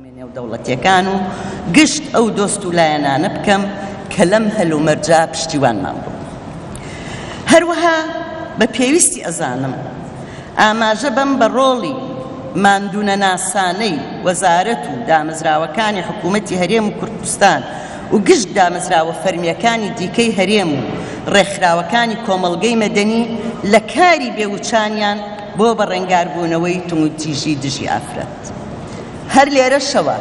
نێودەوڵەتیەکان و گشت ئەو دۆست و لایەنانە بکەم کە لەم هەلومەرجا پشتیوانمان بوو. هەروەها بە پێویستی ئەزانم ئاماژە بەم بە ڕۆڵی ماندوونە ناسانەی وەزارەت و دامەزراوەکانی حکوومەتی هەرێم و کوردستان و گشت دامەزراوە فەرمیەکانی دیکەی هەرێم و ڕێکخراوەکانی کۆمەڵگەی مەدەنی لە کاری بێوچانیان بۆ بە ڕێنگاربوونەوەی تونگوتیژی دژی ئافرەت. هەر لێرەشەوە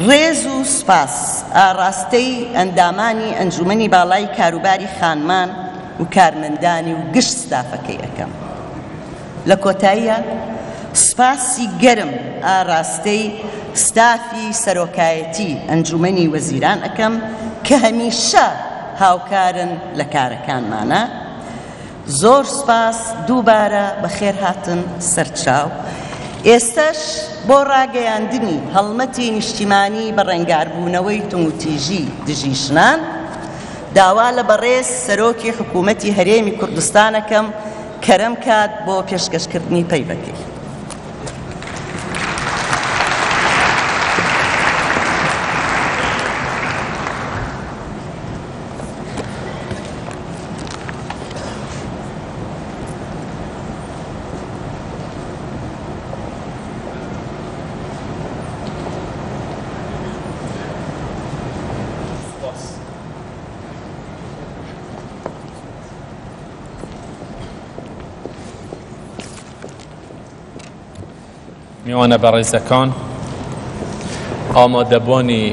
ڕێز و سپاس ئاڕاستەی ئەندامانی ئەنجومەنی باڵای کاروباری خانمان و کارمەندانی و گشت ستافەکەی ئەەکەم. لە کۆتاییە سپاسی گەرم ئاڕاستەی ستافی سەرۆکایەتی ئەنجومەنی وەزیران ئەەکەم کە هەمیشە هاوکارن لە کارەکانمانە. زۆر سپاس دووبارە بەخێر هاتن سەرچاو. ئێستش بۆ ڕاگەیاندنی هەڵمەتی نیشتیمانی بە ڕێنگاربوونەوەی تونگوتیژی دژی ژنان داوا لە بەڕێز سەرۆکی حکوومەتی هەرێمی کوردستانەکەم کەرەم کات بۆ پێشکەشکردنی پەیوەکەی. میوانە بەڕێزەکان، ئامادەبوانی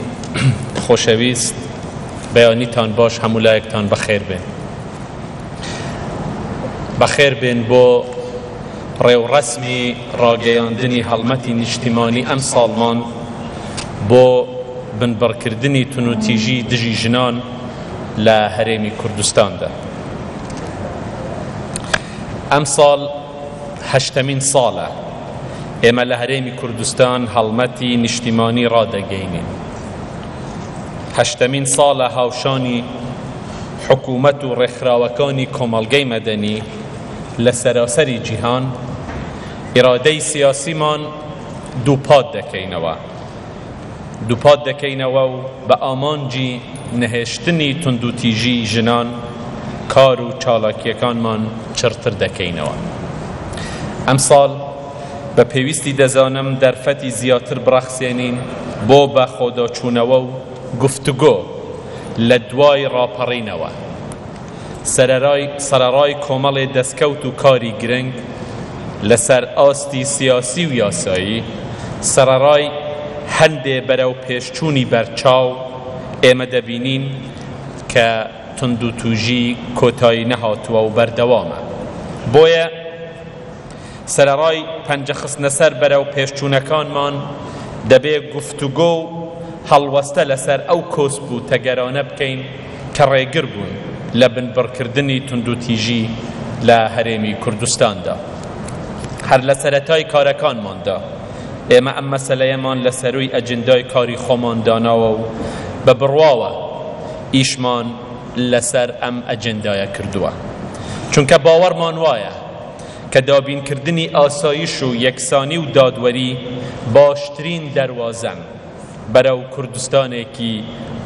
خۆشەویست، بەیانیتان باش، هەموو لایەکتان بەخێر بێن. بەخێر بێن بۆ ڕێوڕەسمی ڕاگەیاندنی هەڵمەتی نیشتیمانی ئەم ساڵمان بۆ بنبڕکردنی تونوتیژی دژی ژنان لە هەرێمی کوردستاندا. ئەم ساڵ هەشتەمین ساڵە ئێمە لە هەرێمی کوردستان هەڵمەتی نیشتیمانی ڕادەگەینین. هەشتەمین ساڵە هاوشانی حکوومەت و ڕێکخراوەکانی کۆمەڵگەی مەدەنی لە سەراسەری جیهان ئیرادەی سیاسیمان دووپات دەکەینەوە و بە ئامانجی نەهێشتنی توندوتیژی ژنان کار و چالاکیەکانمان چرتر دەکەینەوە. ئەم ساڵ بە پێویستی دەزانم دەرفەتی زیاتر بڕەخسێنین بۆ بە خۆداچوونەوە و گفتوگۆ لە دوای ڕاپەڕینەوە. سەرەڕای کۆمەڵێ دەستکەوت و کاری گرنگ لەسەر ئاستی سیاسی و یاسایی، سەرەڕای هەندێ بەرەو پێشچوونی بەرچاو ئێمە دەبینین کە توندوتیژی کۆتایی نەهاتووە و بەردەوامە. بۆیە سەرەڕای پەنجەخستنە سەر بەرەو پێشچوونەکانمان دەبێ گفتوگۆ و هەڵوەستە لەسەر ئەو کۆسب و تەگەرانە بکەین کە ڕێگر بوون لە بنبڕکردنی توندوتیژی لە هەرێمی کوردستاندا. هەر لە سەرەتای کارەکانماندا ئێمە ئەم مەسەلەیەمان لە سەروی ئەجندای کاری خۆمان داناوە و بە بڕواوە ئیشمان لەسەر ئەم ئەجندایە کردووە، چونکە باوەڕمان وایە کە دابینکردنی ئاسایش و یەکسانی و دادوەری باشترین دەروازەن بەرەو کوردستانێکی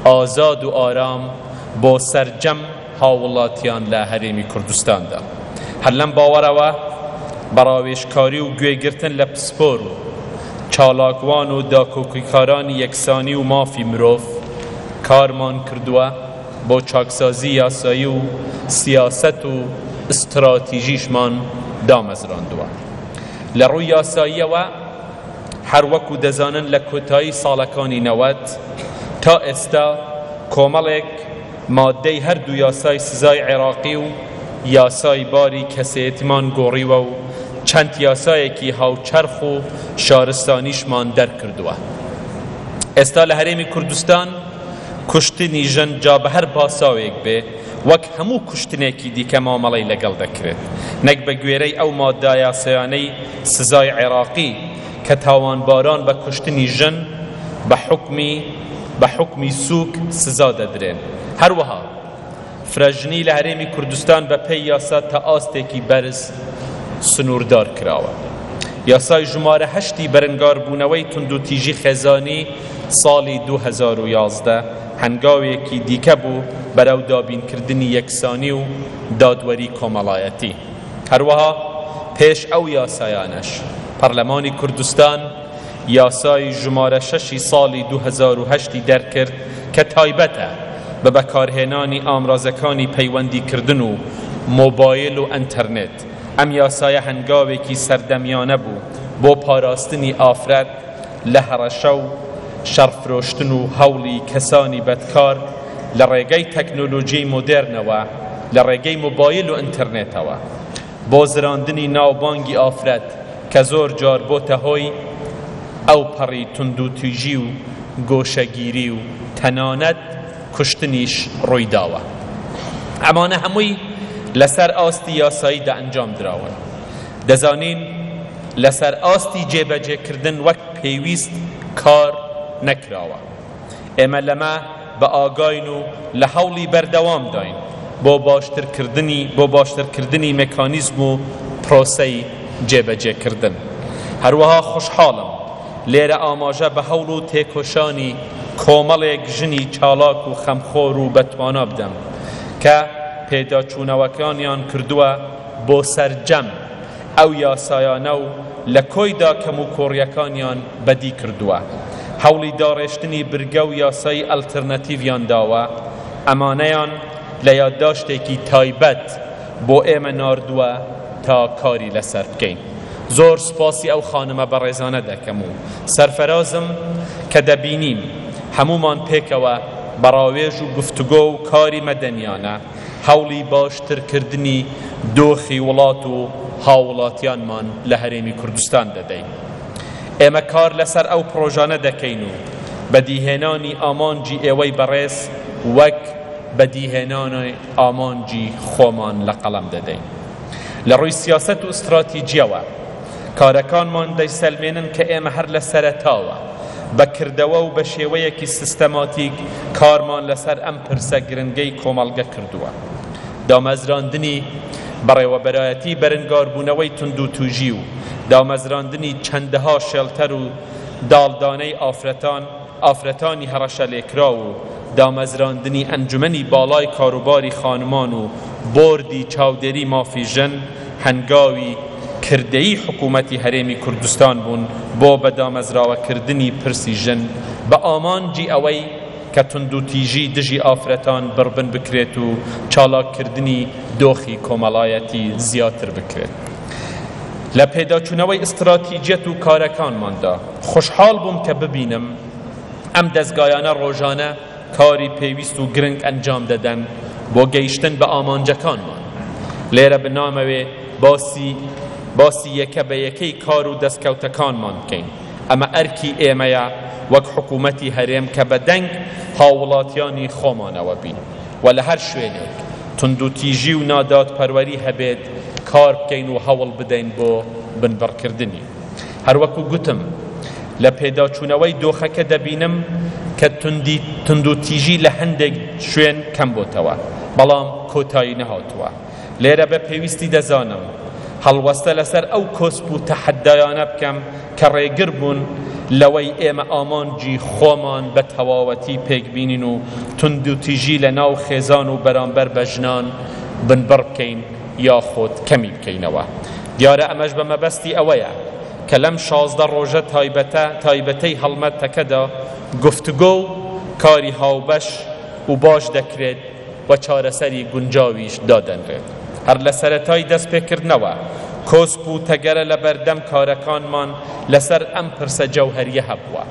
ئازاد و ئارام بۆ سەرجەم هاوڵاتیان لە هەرێمی کوردستاندا. هەر لەم باوەڕەوە بەڕاوێژکاری و گوێگرتن لە پسپۆر و چالاکوان و داکۆکیکارانی یەکسانی و مافی مرۆڤ کارمان کردووە بۆ چاکسازی یاسایی و سیاست و استراتیژیشمان دامەزراندووە. لە ڕووی یاساییەوە هەر وەکو دەزانن لە کۆتایی ساڵەکانی 90 تا ئێستا کۆمەڵێک مادەی هەردوو یاسای سزای عێراقی و یاسای باری کەسێتمان گۆڕیوە و چەند یاسایەکی هاوچەرخ و شارستانیشمان دەرکردووە. ئێستا لە هەرێمی کوردستان کوشتنی ژن جا بە هەر باساوێک بێ وەک هەموو کوشتنێکی دیکە مامەڵەی لەگەڵ دەکرێت، نەک بە گوێرەی ئەو مادە یاسایانەی سزای عێراقی کە تاوانباران بە کوشتنی ژن بە حکمی سووک سزا دەدرێن. هەروەها فرەژنی لە هەرێمی کوردستان بە پێی یاسا تا ئاستێکی بەرز سنووردار کراوە. یاسای ژمارە 8 بەرەنگاربوونەوەی توندوتیژی خێزانی ساڵی 2011 هەنگاوێکی دیکە بوو بەرەو دابینکردنی یەکسانی و دادوەری کۆمەڵایەتی. هەروەها پێش ئەو یاسایانەش پەرلەمانی کوردستان یاسای ژمارە 6 ساڵی 2008 دەرکرد کە تایبەتە بە بەکارهێنانی ئامرازەکانی پەیوەندیکردن و مۆبایل و ئەنتەرنێت. ئەم یاسایە هەنگاوێکی سەردەمیانە بوو بۆ پاراستنی ئافرەت لە هەڕەشە و شەڕفرۆشتن و هەوڵی کەسانی بەدکار لە ڕێگەی تەکنۆلۆژیای مۆدێرنەوە لە ڕێگەی مۆبایل و ئینتەرنێتەوە بۆ زراندنی ناوبانگی ئافرەت کە زۆر جار بۆتە هۆی ئەو پەڕی توندوتیژی و گۆشەگیری و تەنانەت کوشتنیش ڕوویداوە. ئەمانە هەمووی لەسەر ئاستی یاساییدا ئەنجام دراون. دەزانین لەسەر ئاستی جێبەجێکردن وەک پێویست کار نەکراوە. ئێمە لەمە بە ئاگاین و لە هەوڵی بەردەوام داین بۆ باشترکردنی مێکانیزم و پرۆسەی جێبەجێکردن. هەروەها خوشحاڵم لێرە ئاماژە بە هەوڵ و تێکۆشانی کۆمەڵێک ژنی چالاک و خەمخۆر و بەتوانا بدەم کە پێداچوونەوەکانیان کردووە بۆ سەرجەم ئەو یاسایانە و لە کۆیدا کەم و کۆڕیەکانیان بەدی کردووە. هەوڵی داڕێشتنی برگە و یاسای ئەلتەرنەتیڤیان داوە. ئەمانەیان لە یادداشتێکی تایبەت بۆ ئێمە ناردووە تا کاری لەسەر بکەین. زۆر سوپاسی ئەو خانمە بەڕێزانە دەکەم و سەرفەرازم کە دەبینیم هەمومان پێکەوە بەڕاوێژ و گفتوگۆ و کاری مەدەنیانە هەوڵی باشترکردنی دۆخی وڵات و هاوڵاتیانمان لە هەرێمی کوردستان دەدەین. ئێمە کار لەسەر ئەو پرۆژانە دەکەین و بەدیهێنانی ئامانجی ئێوەی بەڕێز وەک بەدیهێنانی ئامانجی خۆمان لە قەڵەم دەدەین. لە ڕووی سیاسەت و ئستراتیجیەوە کارەکانمان دەیسەلمێنن کە ئێمە هەر لە سەرەتاوە بەکردەوە و بە شێوەیەکی سیستەماتیک کارمان لەسەر ئەم پرسە گرنگەی کۆمەڵگە کردووە. دامەزراندنی بەڕێوەبەرایەتی بەرەنگاربوونەوەی توندوتیژی و دامەزراندنی چەندەها شێڵتەر و داڵدانەی ئافرەتانی هەڕەشە لێکرا و دامەزراندنی ئەنجومەنی باڵای کاروباری خانمان و بۆردی چاودێری مافی ژن هەنگاوی کردەیی حکوومەتی هەرێمی کوردستان بوون بۆ بەدامەزراوەکردنی پرسی ژن بە ئامانجی ئەوەی کە توندوتیژی دژی ئافرەتان بربن بکرێت و چالاککردنی دۆخی کۆمەڵایەتی زیاتر بکرێت. لە پێداچوونەوەی ئستراتیجیەت و کارەکانماندا خوشحاڵ بووم کە ببینم ئەم دەستگایانە ڕۆژانە کاری پێویست و گرنگ ئەنجام دەدەن بۆ گەیشتن بە ئامانجەکانمان. لێرە بنامەوێ باسی یەکە بە یەکەی کار و دەستکەوتەکانمان بکەین. ئەمە ئەرکی ئێمەیە وەک حکوومەتی هەرێم کە بە دەنگ هاوڵاتیانی خۆمانەوە بین و لە هەر شوێنێک توندوتیژی و نادادپەروەری هەبێت کار بکەین و هەوڵ بدەین بۆ بنبڕکردنی. هەروەکو گوتم لە پێداچوونەوەی دۆخەکە دەبینم کە توندوتیژی لە هەندێک شوێن کەم بۆتەوە بەڵام کۆتایی نەهاتووە. لێرە بە پێویستی دەزانم هەڵوەستە لەسەر ئەو کۆسپ و تەحەدایانە بکەم کە ڕێگر بوون لەوەی ئێمە ئامانجی خۆمان بە تەواوەتی پێکبینین و توندوتیژی لە ناو خێزان و بەرامبەر بە ژنان بنبڕ بکەین یاخۆت کەمی بکەینەوە. دیارە ئەمەش بە مەبەستی ئەوەیە کە لەم 16 ڕۆژە تایبەتەی هەڵمەتەکەدا گفتوگۆ و کاری هاوبەش و باش دەکرێت و چارەسەری گونجاویش دادەنرێت. هەر لە سەرەتای دەستپێکردنەوە کۆسپ و تەگەرە لە بەردەم کارەکانمان لەسەر ئەم پرسە جەوهەریە هەبووە.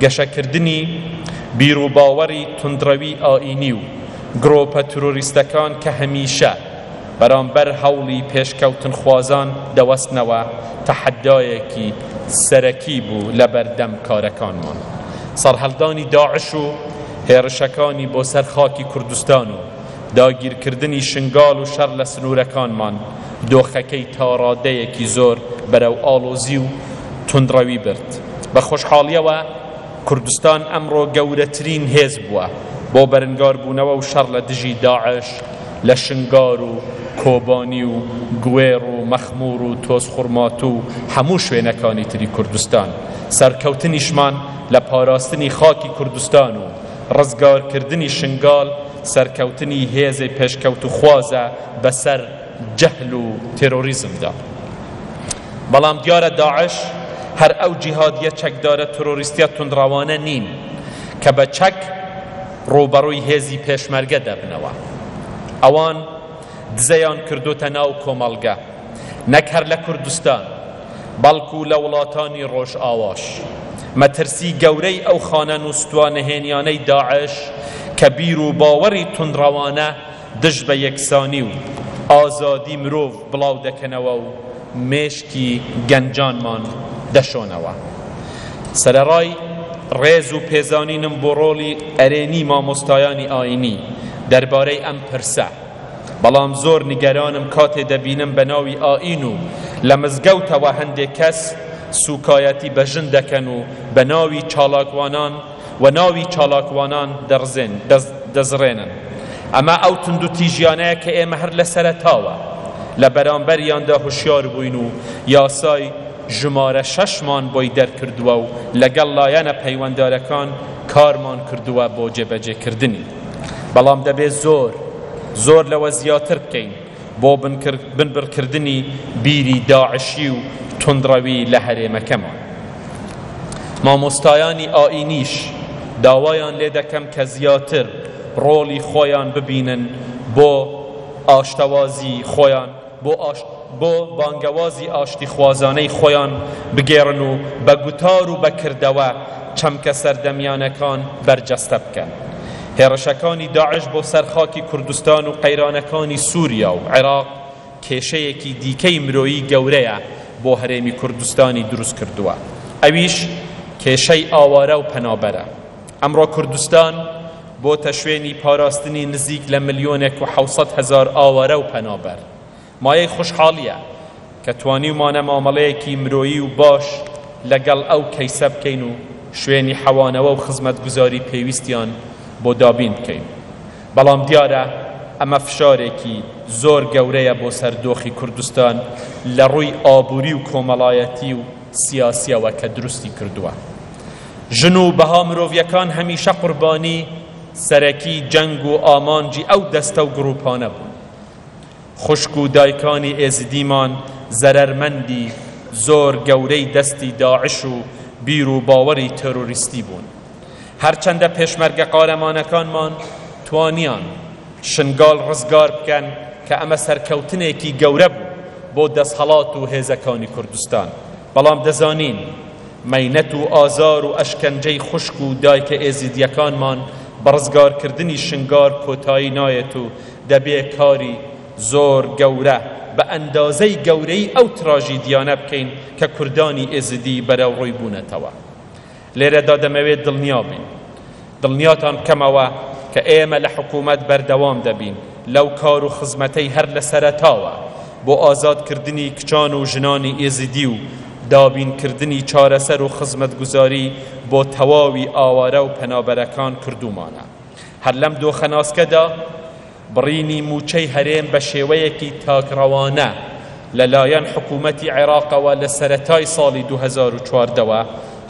گەشەکردنی بیرروباوەری توندڕەوی ئائینی و گرۆپە تۆریستەکان کە هەمیشە بەرامبەر هەوڵی پێشکەوتن خوازان دەوەستنەوە تەحەدایەکی سەرەکی بوو لە بەردەم کارەکانمان. سەرهەڵدانی داعش و هێرشەکانی بۆ سەر خاکی کوردستان و داگیرکردنی شنگال و شەڕ لە سنوورەکانمان دۆخەکەی تاڕادەیەکی زۆر بەرەو ئاڵۆزی و توندڕەوی برد. بە خۆشحاڵیەوە کوردستان ئەمڕۆ گەورەترین هێز بووە بۆ بەرەنگاربوونەوە و شەڕ لە دژی داعش لە شنگار و کۆبانی و گوێڕ و مەخمور و تۆزخورمات و هەموو شوێنەکانی تری کوردستان. سەرکەوتنیشمان لە پاراستنی خاکی کوردستان و ڕزگارکردنی شنگال سەرکەوتنی هێزی پێشکەوت و خوازە بەسەر جەهل و تێرۆریزمدا. بەڵام دیارە داعش هەر ئەو جیهادیە چەکدارە تۆرۆریستیە توندڕەوانە نین کە بە چەک ڕووبەڕووی هێزی پێشمەرگە دەبنەوە. ئەوان دزەیان کردوتە ناو کۆمەڵگە، نەک هەر لە کوردستان بەڵکو لە وڵاتانی ڕۆژئاواش. مەترسی گەورەی ئەو خانە نووسوانەهێنیانەی داعش کە بیر و باوەڕی توندڕەوانە دژ بە یەکسانی و ئازادی مرۆڤ بڵاو دەکەنەوە و مێشکی گەنجانمان دەشۆنەوە. سەرەڕای ڕێز و پێزانینم بۆ ڕۆڵی ئەرێنی مامۆستایانی ئاینی دەربارەی ئەم پرسە، بەڵام زۆر نیگەرانم کاتێ دەبینم بە ناوی ئاین و لە مزگەوتەوە هەندێک کەس سوکایەتی بەژن دەکەن و بە ناوی چالاکوانان و ناوی چالاکوانان دەزڕێنن. ئەمە ئەو تند و تیژیانەیە کە ئێمە هەر لە سەرەتاوە لە بەرامبەریاندا هوشیار بووین و یاسای ژمارە 6مان بۆی دەرکردووە و لەگەڵ لایەنە پەیوەنددارەکان کارمان کردووە بۆ جێبەجێکردنی. بەڵام دەبێت زۆر لەوە زیاتر بکەین بۆ بنبڕکردنی بیری داعشی و تندڕەوی لە هەرێمەکەمان. مامۆستایانی ئاینیش داوایان لێ دەکەم کە زیاتر ڕۆڵی خۆیان ببینن بۆ ئاشتەوازی خۆیان بۆ بانگەوازی ئاشتی خوازانەی خۆیان بگێڕن و بە گوتار و بەکردەوە چەمکە سەردەمیانەکان بەرجەستە بکەن. هێرشەکانی داعش بۆ سەرخاکی کوردستان و قەیرانەکانی سووریا و عێراق کێشەیەکی دیکەی مرۆیی گەورەیە بۆ هەرێمی کوردستانی دروست کردووە. ئەویش کێشەی ئاوارە و پەنابەرە. ئەمڕۆ کوردستان بۆتە شوێنی پاراستنی نزیک لە 1,700,000 ئاوارە و پەنابەر. مایەی خوشحاڵیە کە توانیمانە مامەڵەیەکی مرۆیی و باش لەگەڵ ئەو کەیسە بکەین و شوێنی حەوانەوە و خزمەتگوزاری پێویستیان بۆ دابین بکەین. بەڵام دیارە ئەمە فشارێکی زۆر گەورەیە بۆ سەردۆخی کوردستان لە ڕووی ئابووری و کۆمەڵایەتی و سیاسیەوە کە دروستی کردووە. ژن و بەها مرۆڤیەکان هەمیشە قوربانی سەرەکی جەنگ و ئامانجی ئەو دەستە و گروپانە بوون. خوشک و دایکانی ئێزیدیمان زەرەرمەندی زۆر گەورەی دەستی داعش و بیر و باوەڕی تەرۆریستی بوون. هەرچەندە پێشمەرگە قارەمانەکانمان توانیان شنگال ڕزگار بکەن کە ئەمە سەرکەوتنێکی گەورە بوو بۆ دەستهەڵات و هێزەکانی کوردستان. بەڵام دەزانین مەینەت و ئازار و ئەشکەنجەی خوشک و دایکە ئێزیدیەکانمان بە ڕزگارکردنی شنگار کۆتایی نایەت و دەبێ کاری زۆر گەورە بە ئەندازەی گەورەی ئەو تراژیدیانە بکەین کە کوردانی ئێزیدی بەرەو ڕووی بوونەتەوە. لێرەدا دەمەوێت دڵنیا بین، دڵنیاتان بکەمەوە کە ئێمە لە حکوومەت بەردەوام دەبین لەو کار و خزمەتەی هەر لە سەرەتاوە بۆ ئازادکردنی کچان و ژنانی ئێزیدی و دابینکردنی چارەسەر و خزمەتگوزاری بۆ تەواوی ئاوارە و پەنابەرەکان کردومانە. هەر لەم دۆخەناسکەدا بڕینی موچەی هەرێم بە شێوەیەکی تاکڕەوانە لەلایەن حکوومەتی عێراقەوە لە سەرەتای ساڵی 2014ەوە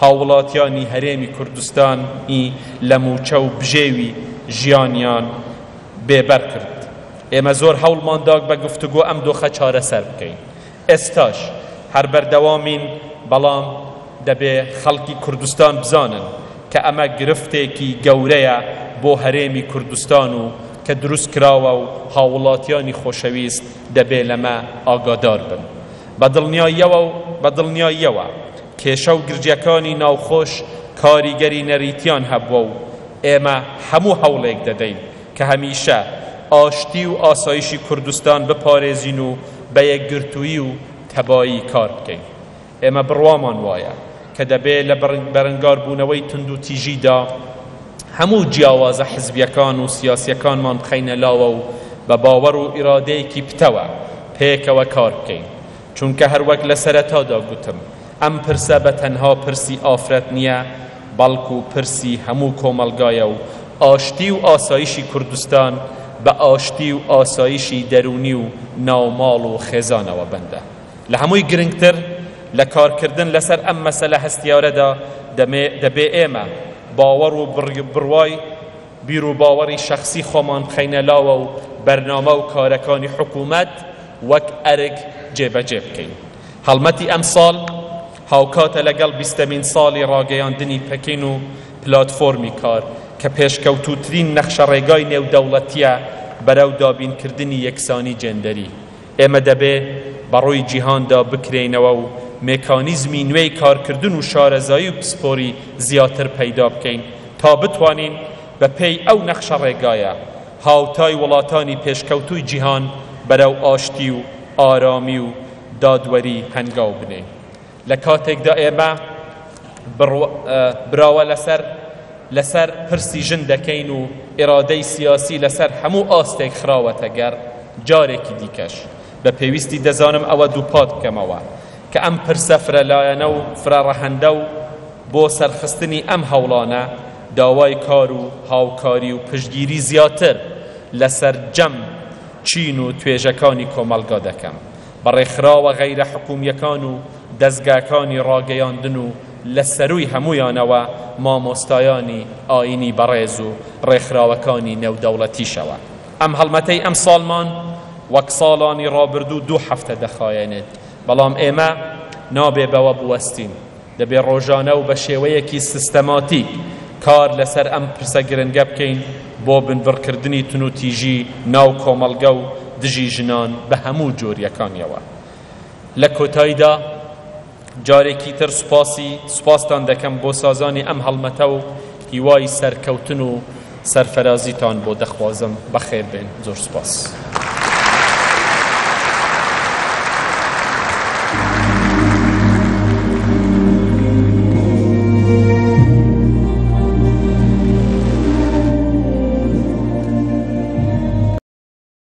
هاوڵاتیانی هەرێمی کوردستانی لە موچە و بژێوی ژیانیان بێبەر کرد. ئێمە زۆر هەوڵمانداک بە گفتوگۆ ئەم دۆخە چارەسەر بکەین. ئێستاش هەر بەردەوامین، بەڵام دەبێ خەڵکی کوردستان بزانن کە ئەمە گرفتێکی گەورەیە بۆ هەرێمی کوردستان و کە دروست کراوە و هاوڵاتیانی خۆشەویست دەبێ لەمە ئاگادار بن. بە دڵنیاییەوە کێشە و گرجەکانی ناوخۆش کاریگەری نەریتیان هەبووە و ئێمە هەموو هەوڵێک دەدەین کە هەمیشە ئاشتی و ئاسایشی کوردستان بپارێزین و بە یەکگرتووی و تەبایی کار بکەین. ئێمە بڕوامان وایە کە دەبێت لە بەرەنگاربوونەوەی تند و تیژیدا هەموو جیاوازە حزبیەکان و سیاسیەکانمان بخەینە لاوە و بە باوەڕ و ئیرادەیەکی پتەوە پێکەوە کار بکەین. چونکە هەروەک لە سەرەتادا گوتم، ئەم پرسە بە تەنها پرسی ئافرەت نییە، بەڵکو پرسی هەموو کۆمەلگایە و ئاشتی و ئاسایشی کوردستان بە ئاشتی و ئاسایشی دەرونی و ناوماڵ و خێزانەوە بەندە. لە هەمووی گرنگتر لە کارکردن لەسەر ئەم مەسەلە هەستیارەدا دەبێ ئێمە باوەڕ و بڕوای بیر و باوەڕی شەخسی خۆمان بخەینە لاوە و بەرنامە و کارەکانی حکوومەت وەک ئەرگ جێبەجێ بکەین. هەڵمەتی ئەم ساڵ هاوکاتە لەگەڵ 20مین ساڵی ڕاگەیاندنی پەکین و پلاتفۆرمی کار کە پێشکەوتوترین نەخشە ڕێگای نێودەوڵەتیە بەرەو دابینکردنی یەکسانی جێندەری. ئێمە دەبێ بەڕووی جیهاندا بکرێنەوە و مێکانیزمی نوێی کارکردن و شارەزایی و پسپۆری زیاتر پەیدا بکەین تا بتوانین بە پێی ئەو نەخشە ڕێگایە هاوتای وڵاتانی پێشکەوتووی جیهان بەرەو ئاشتی و ئارامی و دادوەری هەنگاو بنێین. لە کاتێکدا ئێمە براوە لەسەر پرسی ژن دەکەین و ئێرادەی سیاسی لەسەر هەموو ئاستێک خراوەتە گەر جارێکی دیکەش بە پێویستی دەزانم ئەوە دووپات بکەمەوە کە ئەم پرسە فرەلایەنە و فرەڕەهەندە و بۆ سەرخستنی ئەم هەوڵانە داوای کار و هاوکاری و پشتگیری زیاتر لەسەر جەم چین و توێژەکانی کۆمەلگا دەکەم بەڕێکخراوە غەیرە حکوومیەکان و دەستگاکانی ڕاگەیاندن و لە سەرووی هەموویانەوە مامۆستایانی ئاینی بەڕێز و ڕێکخراوەکانی نێودەوڵەتیشەوە. ئەم هەڵمەتەی ئەم ساڵمان وەک ساڵانی ڕابردوو 2 هەفتە دەخایەنێت، بەڵام ئێمە نابێ بەوە بوەستین. دەبێ ڕۆژانە و بە شێوەیەکی سیستەماتیک کار لەسەر ئەم پرسە گرنگە بکەین بۆ بنبڕکردنی تونوتیژی ناو کۆمەلگە و دژی ژنان بە هەموو جۆریەکانیەوە. لە کۆتاییدا جارێکی تر سوپاستان دەکەم بۆ سازانی ئەم هەڵمەتە و هیوای سەرکەوتن و سەرفەرازیتان بۆ دەخوازم. بەخێر بێن. زۆر سوپاس.